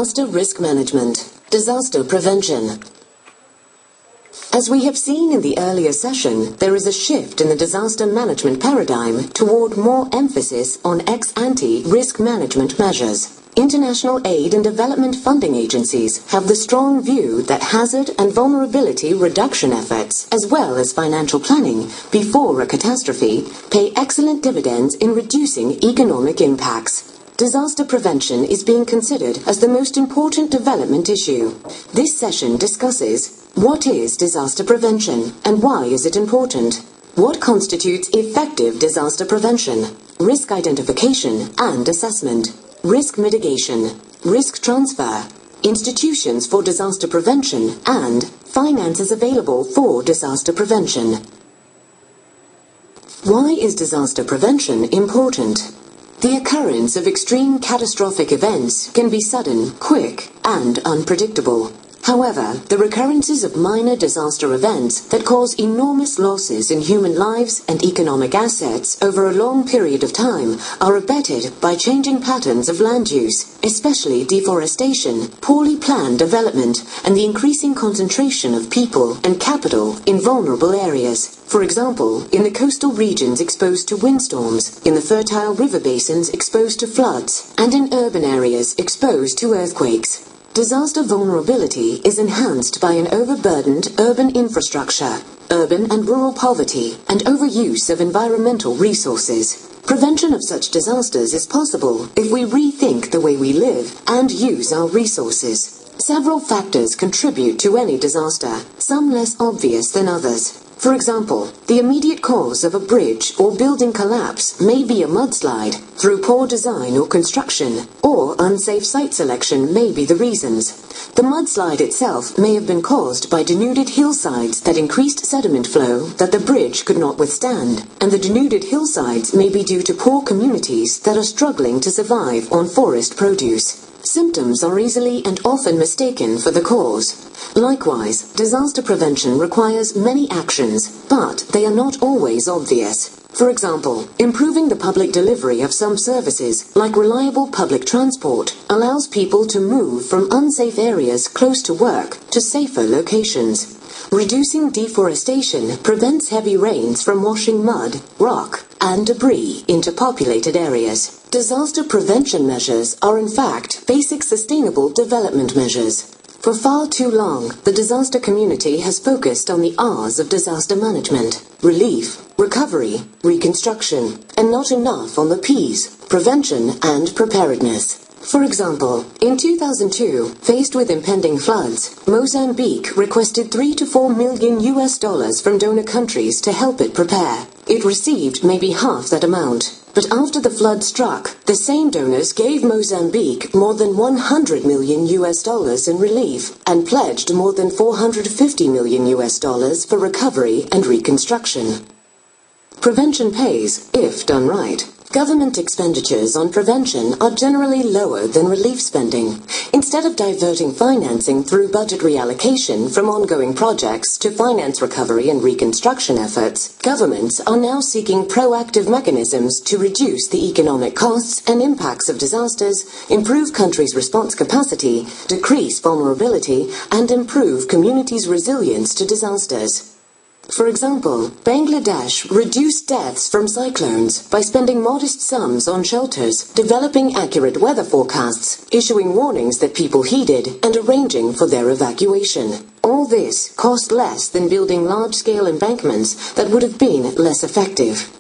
Disaster risk management, disaster prevention. As we have seen in the earlier session, there is a shift in the disaster management paradigm toward more emphasis on ex-ante risk management measures. International aid and development funding agencies have the strong view that hazard and vulnerability reduction efforts, as well as financial planning before a catastrophe, pay excellent dividends in reducing economic impacts. Disaster prevention is being considered as the most important development issue. This session discusses what is disaster prevention and why is it important? What constitutes effective disaster prevention? Risk identification and assessment. Risk mitigation, risk transfer, institutions for disaster prevention, and finances available for disaster prevention. Why is disaster prevention important? The occurrence of extreme catastrophic events can be sudden, quick, and unpredictable. However, the recurrences of minor disaster events that cause enormous losses in human lives and economic assets over a long period of time are abetted by changing patterns of land use, especially deforestation, poorly planned development, and the increasing concentration of people and capital in vulnerable areas. For example, in the coastal regions exposed to windstorms, in the fertile river basins exposed to floods, and in urban areas exposed to earthquakes. Disaster vulnerability is enhanced by an overburdened urban infrastructure, urban and rural poverty, and overuse of environmental resources. Prevention of such disasters is possible if we rethink the way we live and use our resources. Several factors contribute to any disaster, some less obvious than others. For example, the immediate cause of a bridge or building collapse may be a mudslide through poor design or construction, or unsafe site selection may be the reasons. The mudslide itself may have been caused by denuded hillsides that increased sediment flow that the bridge could not withstand, and the denuded hillsides may be due to poor communities that are struggling to survive on forest produce. Symptoms are easily and often mistaken for the cause. Likewise, disaster prevention requires many actions, but they are not always obvious. For example, improving the public delivery of some services, like reliable public transport, allows people to move from unsafe areas close to work to safer locations. Reducing deforestation prevents heavy rains from washing mud, rock, and debris into populated areas. Disaster prevention measures are in fact basic sustainable development measures. For far too long, the disaster community has focused on the R's of disaster management: relief, recovery, reconstruction, and not enough on the P's: prevention and preparedness. For example, in 2002, faced with impending floods, Mozambique requested $3 to $4 million from donor countries to help it prepare. It received maybe half that amount. But after the flood struck, the same donors gave Mozambique more than $100 million in relief and pledged more than $450 million for recovery and reconstruction. Prevention pays if done right. Government expenditures on prevention are generally lower than relief spending. Instead of diverting financing through budget reallocation from ongoing projects to finance recovery and reconstruction efforts, governments are now seeking proactive mechanisms to reduce the economic costs and impacts of disasters, improve countries' response capacity, decrease vulnerability, and improve communities' resilience to disasters. For example, Bangladesh reduced deaths from cyclones by spending modest sums on shelters, developing accurate weather forecasts, issuing warnings that people heeded, and arranging for their evacuation. All this cost less than building large-scale embankments that would have been less effective.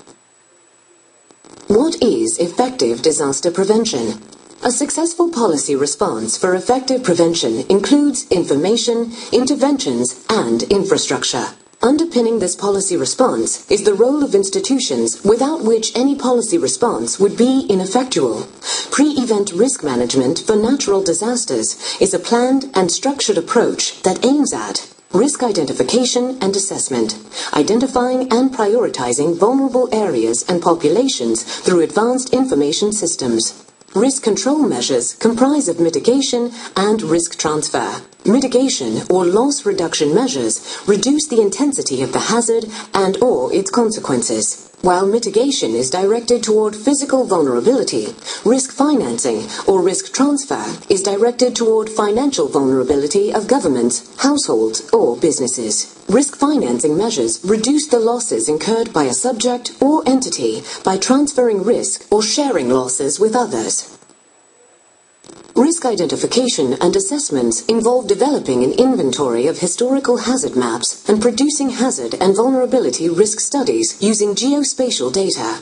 What is effective disaster prevention? A successful policy response for effective prevention includes information, interventions, and infrastructure. Underpinning this policy response is the role of institutions without which any policy response would be ineffectual. Pre-event risk management for natural disasters is a planned and structured approach that aims at risk identification and assessment, identifying and prioritizing vulnerable areas and populations through advanced information systems. Risk control measures comprise of mitigation and risk transfer. Mitigation or loss reduction measures reduce the intensity of the hazard and/or its consequences. while mitigation is directed toward physical vulnerability. Risk financing, or risk transfer, is directed toward financial vulnerability of governments, households, or businesses. Risk financing measures reduce the losses incurred by a subject or entity by transferring risk or sharing losses with others. Risk identification and assessments involve developing an inventory of historical hazard maps and producing hazard and vulnerability risk studies using geospatial data.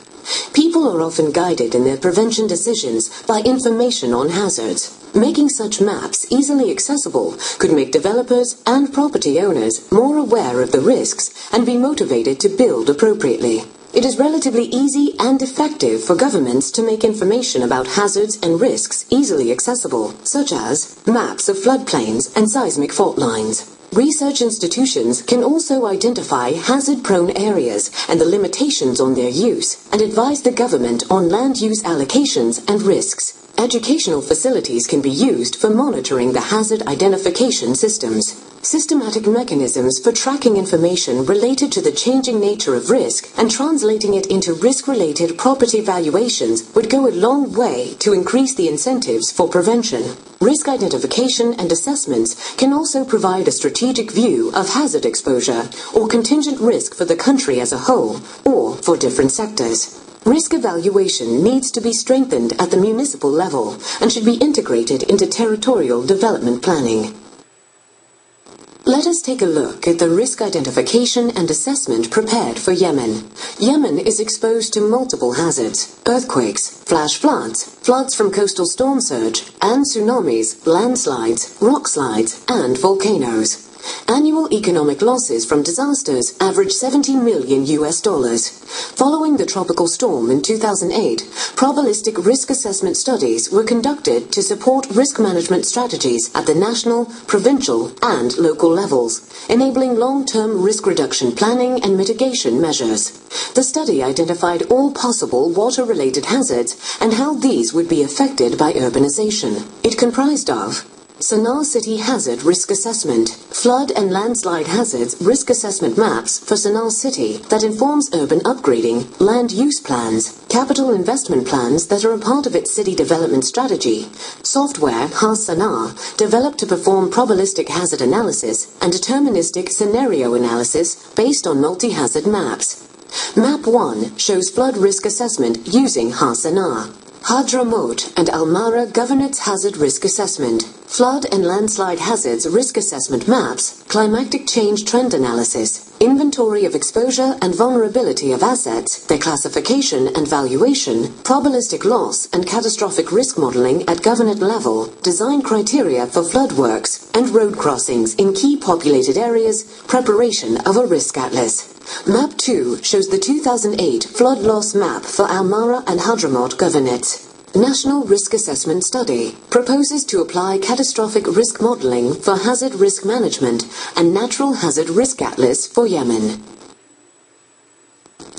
People are often guided in their prevention decisions by information on hazards. Making such maps easily accessible could make developers and property owners more aware of the risks and be motivated to build appropriately. It is relatively easy and effective for governments to make information about hazards and risks easily accessible, such as maps of floodplains and seismic fault lines. Research institutions can also identify hazard-prone areas and the limitations on their use, and advise the government on land use allocations and risks. Educational facilities can be used for monitoring the hazard identification systems. Systematic mechanisms for tracking information related to the changing nature of risk and translating it into risk-related property valuations would go a long way to increase the incentives for prevention. Risk identification and assessments can also provide a strategic view of hazard exposure or contingent risk for the country as a whole, or for different sectors. Risk evaluation needs to be strengthened at the municipal level and should be integrated into territorial development planning. Let us take a look at the risk identification and assessment prepared for Yemen. Yemen is exposed to multiple hazards: earthquakes, flash floods, floods from coastal storm surge, and tsunamis, landslides, rock slides, and volcanoes. Annual economic losses from disasters average $70 million. Following the tropical storm in 2008, probabilistic risk assessment studies were conducted to support risk management strategies at the national, provincial, and local levels, enabling long-term risk reduction planning and mitigation measures. The study identified all possible water-related hazards and how these would be affected by urbanization. It comprised of Sana'a City Hazard Risk Assessment, Flood and Landslide Hazards Risk Assessment Maps for Sana'a City that informs urban upgrading, land use plans, capital investment plans that are a part of its city development strategy, software Has Sana'a developed to perform probabilistic hazard analysis and deterministic scenario analysis based on multi-hazard maps. Map 1 shows flood risk assessment using Has Sana'a. Hadramaut and Al-Mara Governance Hazard Risk Assessment, Flood and Landslide Hazards Risk Assessment Maps, Climatic Change Trend Analysis, Inventory of Exposure and Vulnerability of Assets, their classification and valuation, Probabilistic Loss and Catastrophic Risk Modeling at Government level, Design Criteria for Flood Works and Road Crossings in Key Populated Areas, Preparation of a Risk Atlas. Map 2 shows the 2008 flood loss map for Al-Mara and Hadramaut Governorates. National Risk Assessment Study proposes to apply catastrophic risk modeling for hazard risk management and natural hazard risk atlas for Yemen.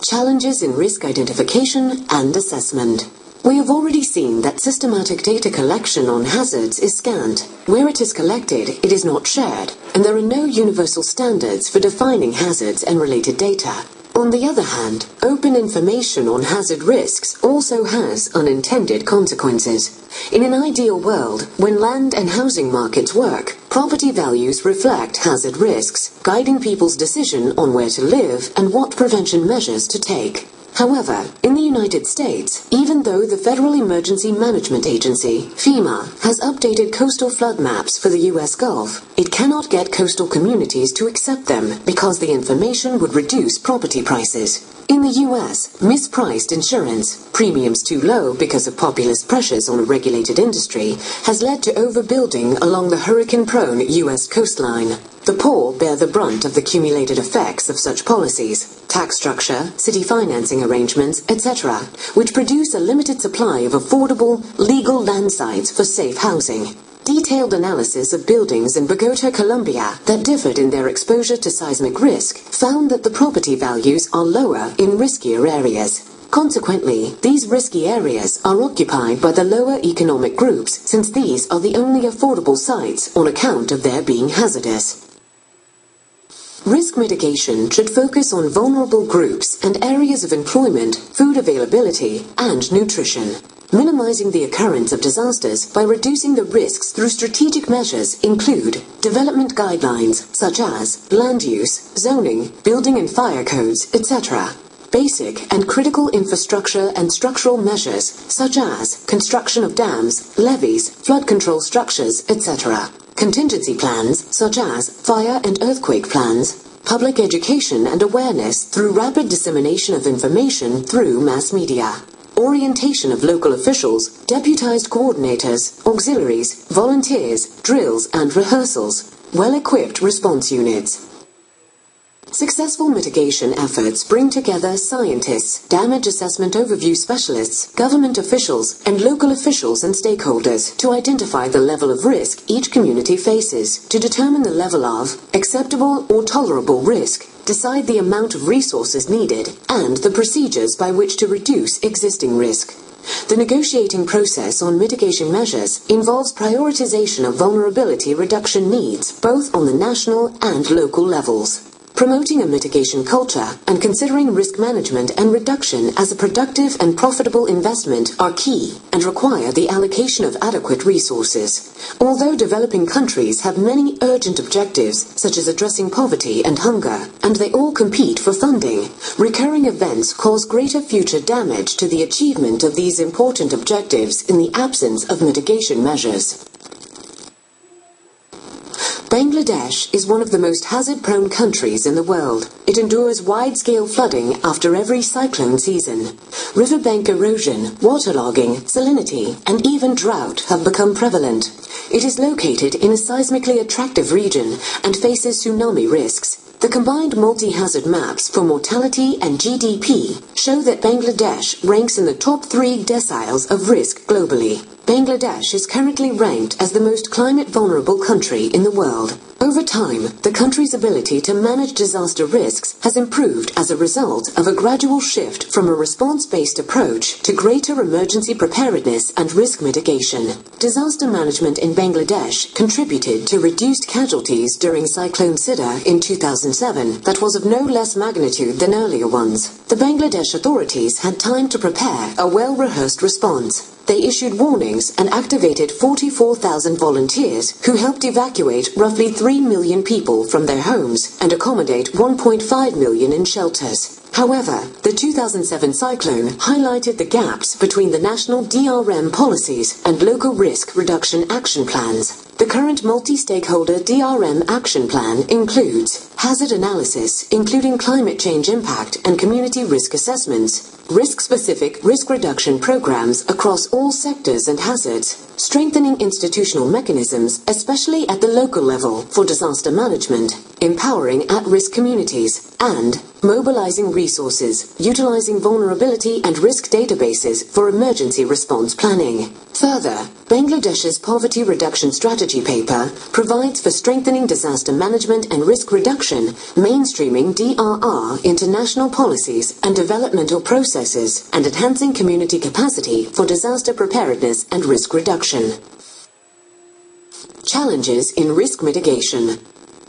Challenges in risk identification and assessment. We have already seen that systematic data collection on hazards is scant. Where it is collected, it is not shared, and there are no universal standards for defining hazards and related data. On the other hand, open information on hazard risks also has unintended consequences. In an ideal world, when land and housing markets work, property values reflect hazard risks, guiding people's decision on where to live and what prevention measures to take. However, in the United States, even though the Federal Emergency Management Agency, FEMA, has updated coastal flood maps for the U.S. Gulf, it cannot get coastal communities to accept them because the information would reduce property prices. In the U.S., mispriced insurance, premiums too low because of populist pressures on a regulated industry, has led to overbuilding along the hurricane-prone U.S. coastline. The poor bear the brunt of the cumulated effects of such policies, tax structure, city financing arrangements, etc., which produce a limited supply of affordable, legal land sites for safe housing. Detailed analysis of buildings in Bogota, Colombia, that differed in their exposure to seismic risk found that the property values are lower in riskier areas. Consequently, these risky areas are occupied by the lower economic groups since these are the only affordable sites on account of their being hazardous. Risk mitigation should focus on vulnerable groups and areas of employment, food availability, and nutrition, minimizing the occurrence of disasters by reducing the risks through strategic measures include development guidelines such as land use, zoning, building and fire codes, etc. Basic and critical infrastructure and structural measures such as construction of dams, levees, flood control structures, etc. Contingency plans such as fire and earthquake plans. Public education and awareness through rapid dissemination of information through mass media. Orientation of local officials, deputized coordinators, auxiliaries, volunteers, drills and rehearsals. Well-equipped response units. Successful mitigation efforts bring together scientists, damage assessment overview specialists, government officials, and local officials and stakeholders to identify the level of risk each community faces, to determine the level of acceptable or tolerable risk, decide the amount of resources needed, and the procedures by which to reduce existing risk. The negotiating process on mitigation measures involves prioritization of vulnerability reduction needs both on the national and local levels. Promoting a mitigation culture and considering risk management and reduction as a productive and profitable investment are key and require the allocation of adequate resources. Although developing countries have many urgent objectives, such as addressing poverty and hunger, and they all compete for funding, recurring events cause greater future damage to the achievement of these important objectives in the absence of mitigation measures. Bangladesh is one of the most hazard-prone countries in the world. It endures wide-scale flooding after every cyclone season. Riverbank erosion, waterlogging, salinity, and even drought have become prevalent. It is located in a seismically attractive region and faces tsunami risks. The combined multi-hazard maps for mortality and GDP show that Bangladesh ranks in the top 3 deciles of risk globally. Bangladesh is currently ranked as the most climate-vulnerable country in the world. Over time, the country's ability to manage disaster risks has improved as a result of a gradual shift from a response-based approach to greater emergency preparedness and risk mitigation. Disaster management in Bangladesh contributed to reduced casualties during Cyclone Sidr in 2007 that was of no less magnitude than earlier ones. The Bangladesh authorities had time to prepare a well-rehearsed response. They issued warnings and activated 44,000 volunteers who helped evacuate roughly 3 million people from their homes and accommodate 1.5 million in shelters. However, the 2007 cyclone highlighted the gaps between the national DRM policies and local risk reduction action plans. The current multi-stakeholder DRM action plan includes hazard analysis, including climate change impact and community risk assessments, risk-specific risk reduction programs across all sectors and hazards, strengthening institutional mechanisms, especially at the local level, for disaster management, empowering at-risk communities, and mobilizing resources, utilizing vulnerability and risk databases for emergency response planning. Further, Bangladesh's Poverty Reduction Strategy paper provides for strengthening disaster management and risk reduction, mainstreaming DRR into national policies and developmental processes, and enhancing community capacity for disaster preparedness and risk reduction. Challenges in risk mitigation.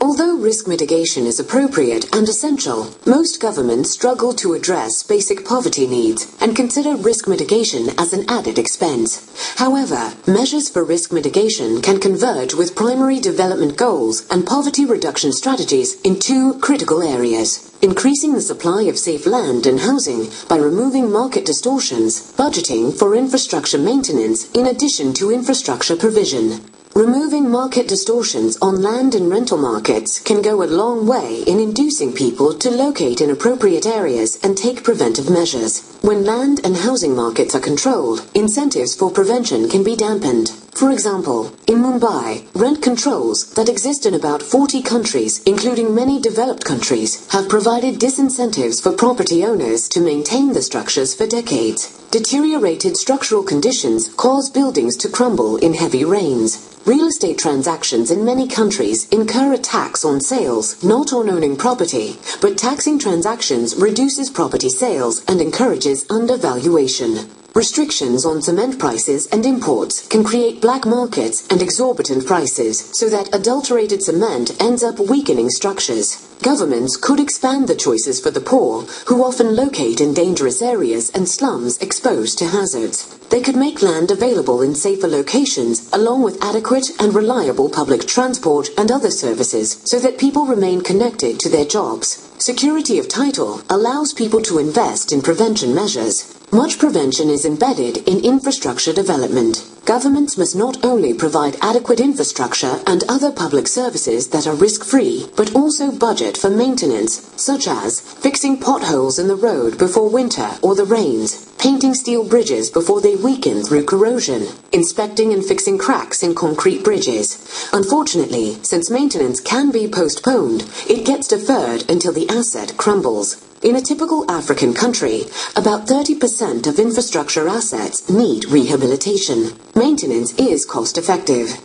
Although risk mitigation is appropriate and essential, most governments struggle to address basic poverty needs and consider risk mitigation as an added expense. However, measures for risk mitigation can converge with primary development goals and poverty reduction strategies in 2 critical areas: increasing the supply of safe land and housing by removing market distortions, budgeting for infrastructure maintenance in addition to infrastructure provision. Removing market distortions on land and rental markets can go a long way in inducing people to locate in appropriate areas and take preventive measures. When land and housing markets are controlled, incentives for prevention can be dampened. For example, in Mumbai, rent controls that exist in about 40 countries, including many developed countries, have provided disincentives for property owners to maintain the structures for decades. Deteriorated structural conditions cause buildings to crumble in heavy rains. Real estate transactions in many countries incur a tax on sales, not on owning property, but taxing transactions reduces property sales and encourages undervaluation. Restrictions on cement prices and imports can create black markets and exorbitant prices, so that adulterated cement ends up weakening structures. Governments could expand the choices for the poor, who often locate in dangerous areas and slums exposed to hazards. They could make land available in safer locations, along with adequate and reliable public transport and other services, so that people remain connected to their jobs. Security of title allows people to invest in prevention measures. Much prevention is embedded in infrastructure development. Governments must not only provide adequate infrastructure and other public services that are risk-free, but also budget for maintenance, such as fixing potholes in the road before winter or the rains, painting steel bridges before they weaken through corrosion, inspecting and fixing cracks in concrete bridges. Unfortunately, since maintenance can be postponed, it gets deferred until the asset crumbles. In a typical African country, about 30% of infrastructure assets need rehabilitation. Maintenance is cost-effective.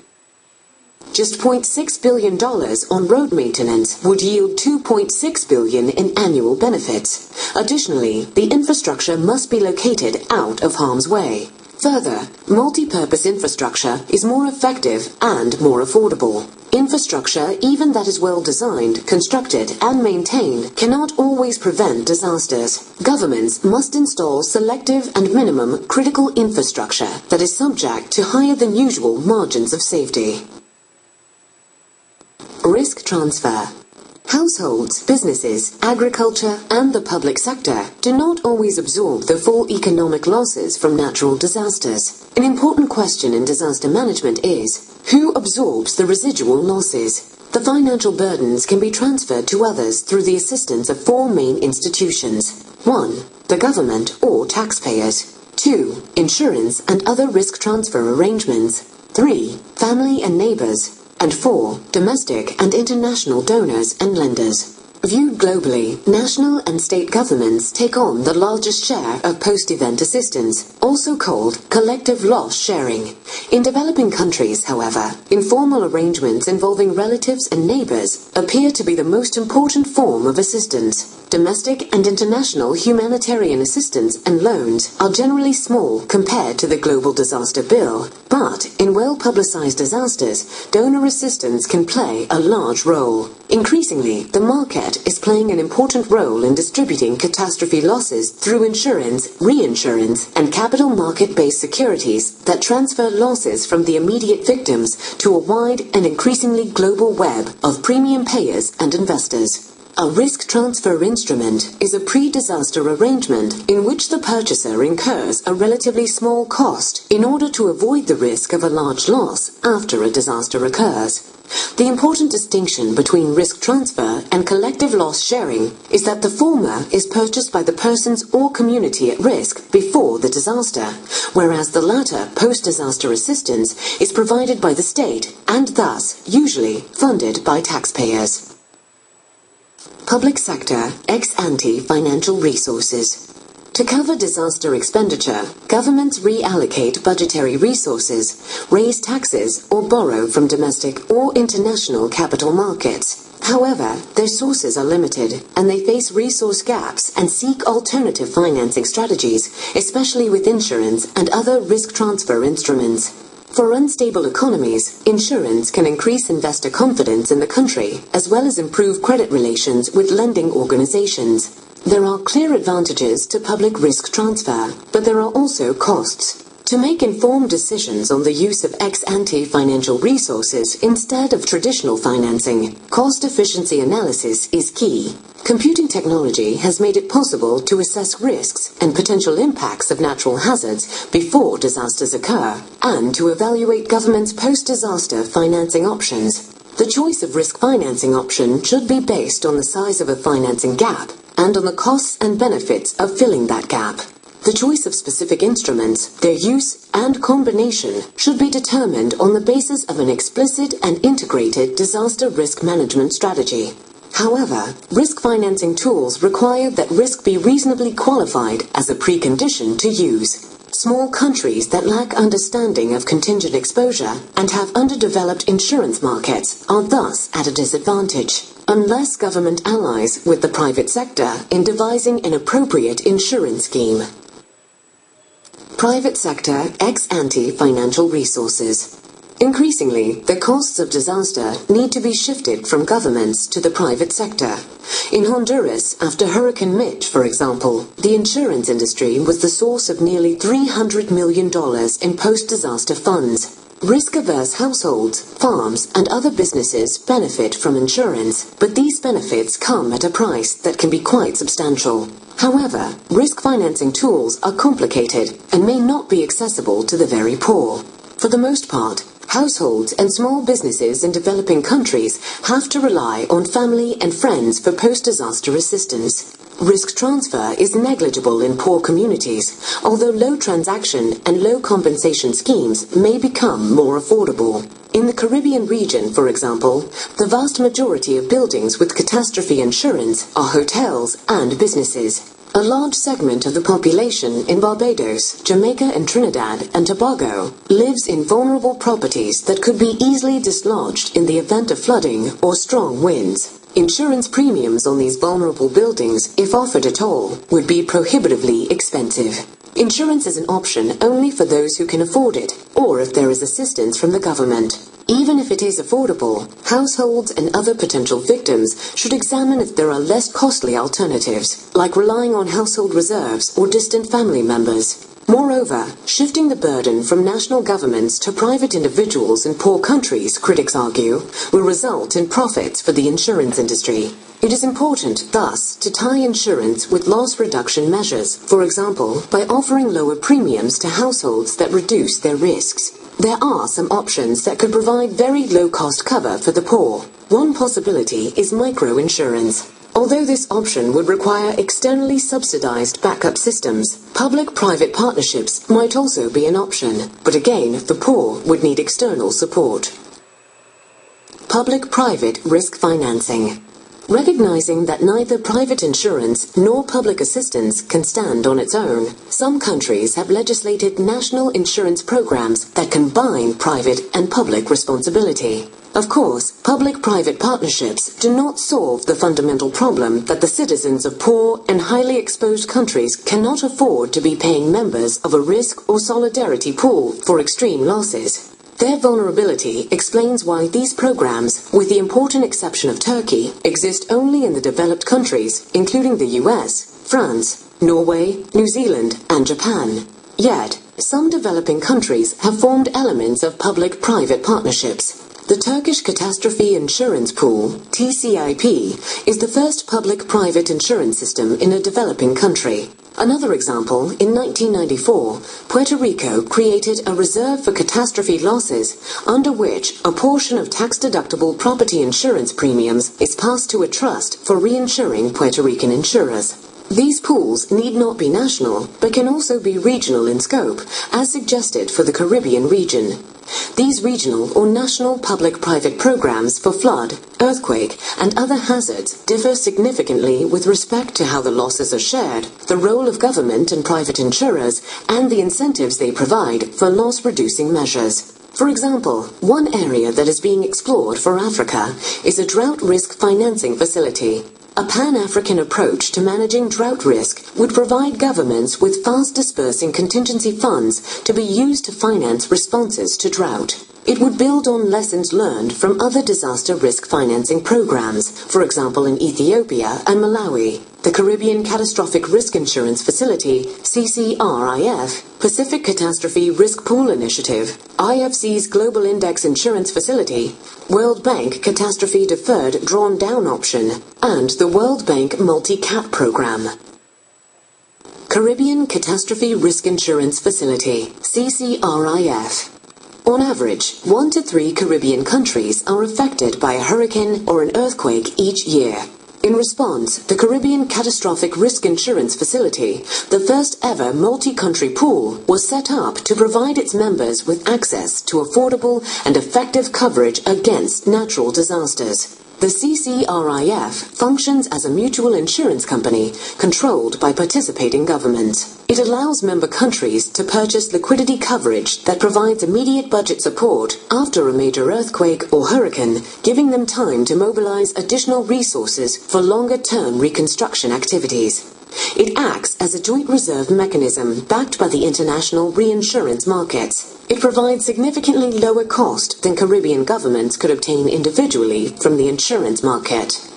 Just $0.6 billion on road maintenance would yield $2.6 billion in annual benefits. Additionally, the infrastructure must be located out of harm's way. Further, multi-purpose infrastructure is more effective and more affordable. Infrastructure, even that is well designed, constructed, and maintained, cannot always prevent disasters. Governments must install selective and minimum critical infrastructure that is subject to higher than usual margins of safety. Risk transfer. Households, businesses, agriculture, and the public sector do not always absorb the full economic losses from natural disasters. An important question in disaster management is, who absorbs the residual losses? The financial burdens can be transferred to others through the assistance of four main institutions. 1. The government or taxpayers. 2. Insurance and other risk transfer arrangements. 3. Family and neighbors. And 4. Domestic and international donors and lenders. Viewed globally, national and state governments take on the largest share of post-event assistance, also called collective loss sharing. In developing countries, however, informal arrangements involving relatives and neighbors appear to be the most important form of assistance. Domestic and international humanitarian assistance and loans are generally small compared to the global disaster bill, but in well-publicized disasters, donor assistance can play a large role. Increasingly, the market is playing an important role in distributing catastrophe losses through insurance, reinsurance, and capital market-based securities that transfer losses from the immediate victims to a wide and increasingly global web of premium payers and investors. A risk transfer instrument is a pre-disaster arrangement in which the purchaser incurs a relatively small cost in order to avoid the risk of a large loss after a disaster occurs. The important distinction between risk transfer and collective loss sharing is that the former is purchased by the persons or community at risk before the disaster, whereas the latter, post-disaster assistance, is provided by the state and thus usually funded by taxpayers. Public sector ex-ante financial resources. To cover disaster expenditure, governments reallocate budgetary resources, raise taxes, or borrow from domestic or international capital markets. However, their sources are limited, and they face resource gaps and seek alternative financing strategies, especially with insurance and other risk transfer instruments. For unstable economies, insurance can increase investor confidence in the country, as well as improve credit relations with lending organizations. There are clear advantages to public risk transfer, but there are also costs. To make informed decisions on the use of ex-ante financial resources instead of traditional financing, cost efficiency analysis is key. Computing technology has made it possible to assess risks and potential impacts of natural hazards before disasters occur, and to evaluate governments' post-disaster financing options. The choice of risk financing option should be based on the size of a financing gap and on the costs and benefits of filling that gap. The choice of specific instruments, their use, and combination should be determined on the basis of an explicit and integrated disaster risk management strategy. However, risk financing tools require that risk be reasonably qualified as a precondition to use. Small countries that lack understanding of contingent exposure and have underdeveloped insurance markets are thus at a disadvantage, unless government allies with the private sector in devising an appropriate insurance scheme. Private sector ex-ante financial resources. Increasingly, the costs of disaster need to be shifted from governments to the private sector. In Honduras, after Hurricane Mitch, for example, the insurance industry was the source of nearly $300 million in post-disaster funds. Risk-averse households, farms, and other businesses benefit from insurance, but these benefits come at a price that can be quite substantial. However, risk financing tools are complicated and may not be accessible to the very poor. For the most part, households and small businesses in developing countries have to rely on family and friends for post-disaster assistance. Risk transfer is negligible in poor communities, although low transaction and low compensation schemes may become more affordable. In the Caribbean region, for example, the vast majority of buildings with catastrophe insurance are hotels and businesses. A large segment of the population in Barbados, Jamaica and Trinidad and Tobago lives in vulnerable properties that could be easily dislodged in the event of flooding or strong winds. Insurance premiums on these vulnerable buildings, if offered at all, would be prohibitively expensive. Insurance is an option only for those who can afford it, or if there is assistance from the government. Even if it is affordable, households and other potential victims should examine if there are less costly alternatives, like relying on household reserves or distant family members. Moreover, shifting the burden from national governments to private individuals in poor countries, critics argue, will result in profits for the insurance industry. It is important, thus, to tie insurance with loss reduction measures, for example, by offering lower premiums to households that reduce their risks. There are some options that could provide very low-cost cover for the poor. One possibility is microinsurance. Although this option would require externally subsidized backup systems, public-private partnerships might also be an option, but again, the poor would need external support. Public-private risk financing. Recognizing that neither private insurance nor public assistance can stand on its own, some countries have legislated national insurance programs that combine private and public responsibility. Of course, public-private partnerships do not solve the fundamental problem that the citizens of poor and highly exposed countries cannot afford to be paying members of a risk or solidarity pool for extreme losses. Their vulnerability explains why these programs, with the important exception of Turkey, exist only in the developed countries, including the US, France, Norway, New Zealand, and Japan. Yet, some developing countries have formed elements of public-private partnerships. The Turkish Catastrophe Insurance Pool, TCIP, is the first public-private insurance system in a developing country. Another example, in 1994, Puerto Rico created a reserve for catastrophe losses, under which a portion of tax-deductible property insurance premiums is passed to a trust for reinsuring Puerto Rican insurers. These pools need not be national, but can also be regional in scope, as suggested for the Caribbean region. These regional or national public-private programs for flood, earthquake, and other hazards differ significantly with respect to how the losses are shared, the role of government and private insurers, and the incentives they provide for loss-reducing measures. For example, one area that is being explored for Africa is a drought risk financing facility. A Pan-African approach to managing drought risk would provide governments with fast-dispersing contingency funds to be used to finance responses to drought. It would build on lessons learned from other disaster risk financing programs, for example in Ethiopia and Malawi. The Caribbean Catastrophic Risk Insurance Facility, CCRIF, Pacific Catastrophe Risk Pool Initiative, IFC's Global Index Insurance Facility, World Bank Catastrophe Deferred Drawn Down Option, and the World Bank Multi-Cat Program. Caribbean Catastrophe Risk Insurance Facility, CCRIF. On average, 1 to 3 Caribbean countries are affected by a hurricane or an earthquake each year. In response, the Caribbean Catastrophic Risk Insurance Facility, the first ever multi-country pool, was set up to provide its members with access to affordable and effective coverage against natural disasters. The CCRIF functions as a mutual insurance company controlled by participating governments. It allows member countries to purchase liquidity coverage that provides immediate budget support after a major earthquake or hurricane, giving them time to mobilize additional resources for longer-term reconstruction activities. It acts as a joint reserve mechanism backed by the international reinsurance markets. It provides significantly lower cost than Caribbean governments could obtain individually from the insurance market.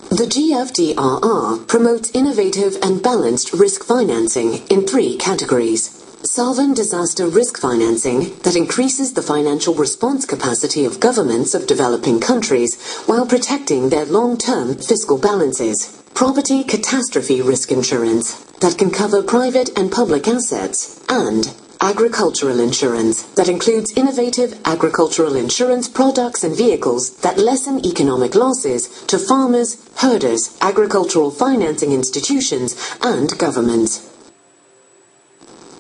The GFDRR promotes innovative and balanced risk financing in 3 categories. Sovereign disaster risk financing that increases the financial response capacity of governments of developing countries while protecting their long-term fiscal balances. Property catastrophe risk insurance that can cover private and public assets. And agricultural insurance that includes innovative agricultural insurance products and vehicles that lessen economic losses to farmers, herders, agricultural financing institutions, and governments.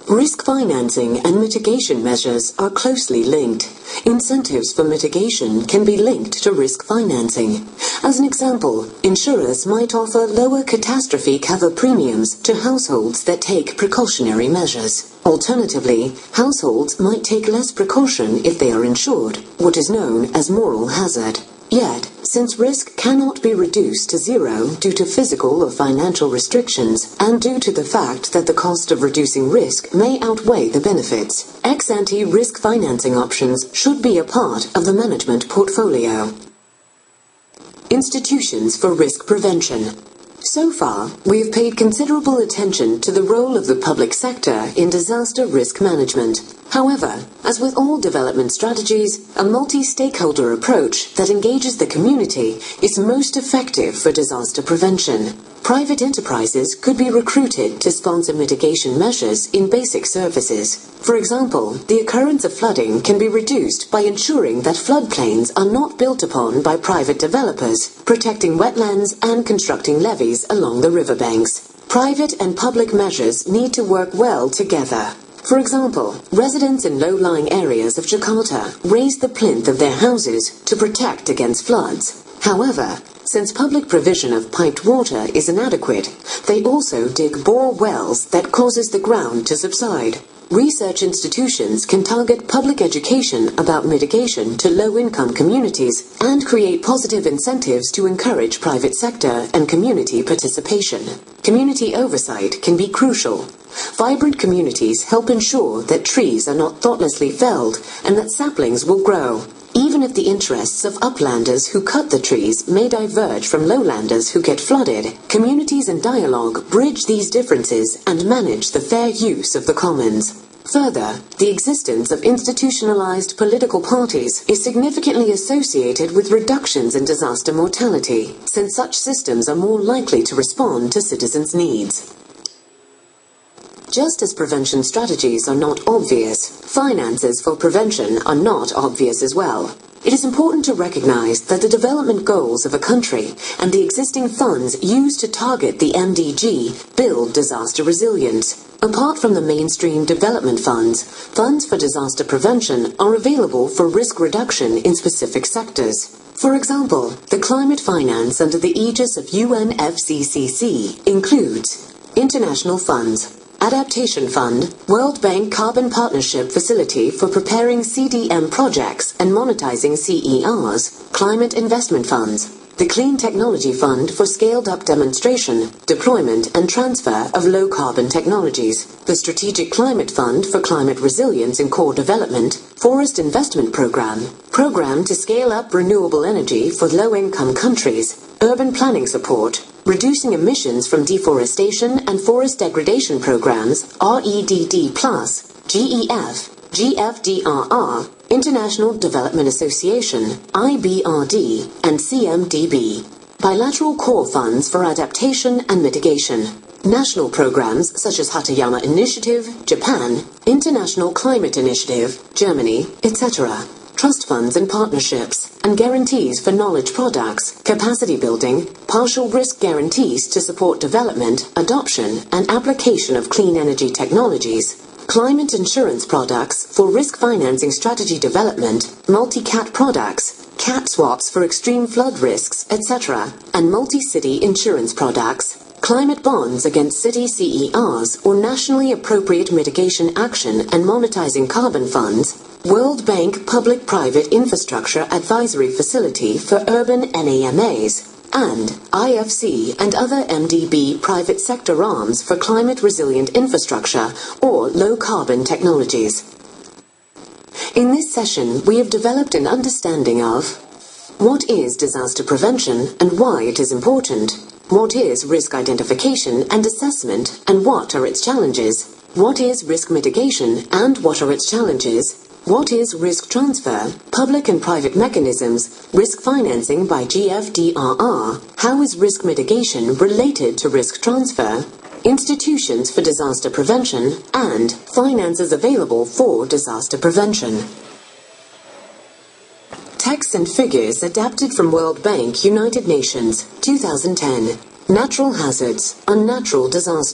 Risk financing and mitigation measures are closely linked. Incentives for mitigation can be linked to risk financing. As an example, insurers might offer lower catastrophe cover premiums to households that take precautionary measures. Alternatively, households might take less precaution if they are insured, what is known as moral hazard. Yet, since risk cannot be reduced to zero due to physical or financial restrictions, and due to the fact that the cost of reducing risk may outweigh the benefits, ex-ante risk financing options should be a part of the management portfolio. Institutions for risk prevention. So far, we have paid considerable attention to the role of the public sector in disaster risk management. However, as with all development strategies, a multi-stakeholder approach that engages the community is most effective for disaster prevention. Private enterprises could be recruited to sponsor mitigation measures in basic services. For example, the occurrence of flooding can be reduced by ensuring that floodplains are not built upon by private developers, protecting wetlands and constructing levees along the riverbanks. Private and public measures need to work well together. For example, residents in low-lying areas of Jakarta raise the plinth of their houses to protect against floods. However, since public provision of piped water is inadequate, they also dig bore wells that causes the ground to subside. Research institutions can target public education about mitigation to low-income communities and create positive incentives to encourage private sector and community participation. Community oversight can be crucial. Vibrant communities help ensure that trees are not thoughtlessly felled and that saplings will grow. Even if the interests of uplanders who cut the trees may diverge from lowlanders who get flooded, communities in dialogue bridge these differences and manage the fair use of the commons. Further, the existence of institutionalized political parties is significantly associated with reductions in disaster mortality, since such systems are more likely to respond to citizens' needs. Just as prevention strategies are not obvious, finances for prevention are not obvious as well. It is important to recognize that the development goals of a country and the existing funds used to target the MDG build disaster resilience. Apart from the mainstream development funds, funds for disaster prevention are available for risk reduction in specific sectors. For example, the climate finance under the aegis of UNFCCC includes international funds, Adaptation Fund, World Bank Carbon Partnership Facility for preparing CDM projects and monetizing CERs, Climate Investment Funds, the Clean Technology Fund for scaled-up demonstration, deployment and transfer of low-carbon technologies, the Strategic Climate Fund for climate resilience in core development, Forest Investment Program to scale up renewable energy for low-income countries, urban planning support, reducing emissions from deforestation and forest degradation programs, REDD+, GEF, GFDRR, International Development Association, IBRD, and CMDB. Bilateral core funds for adaptation and mitigation. National programs such as Hatayama Initiative, Japan, International Climate Initiative, Germany, etc. Trust funds and partnerships, and guarantees for knowledge products, capacity building, partial risk guarantees to support development, adoption, and application of clean energy technologies, climate insurance products for risk financing strategy development, multi-cat products, cat swaps for extreme flood risks, etc., and multi-city insurance products, climate bonds against city CERs or nationally appropriate mitigation action and monetizing carbon funds, World Bank Public-Private Infrastructure Advisory Facility for urban NAMAs, and IFC and other MDB private sector arms for climate-resilient infrastructure or low-carbon technologies. In this session, we have developed an understanding of what is disaster prevention and why it is important, what is risk identification and assessment and what are its challenges, what is risk mitigation and what are its challenges, what is risk transfer, public and private mechanisms, risk financing by GFDRR, how is risk mitigation related to risk transfer, institutions for disaster prevention, and finances available for disaster prevention. Text and figures adapted from World Bank, United Nations, 2010. Natural hazards, unnatural disasters.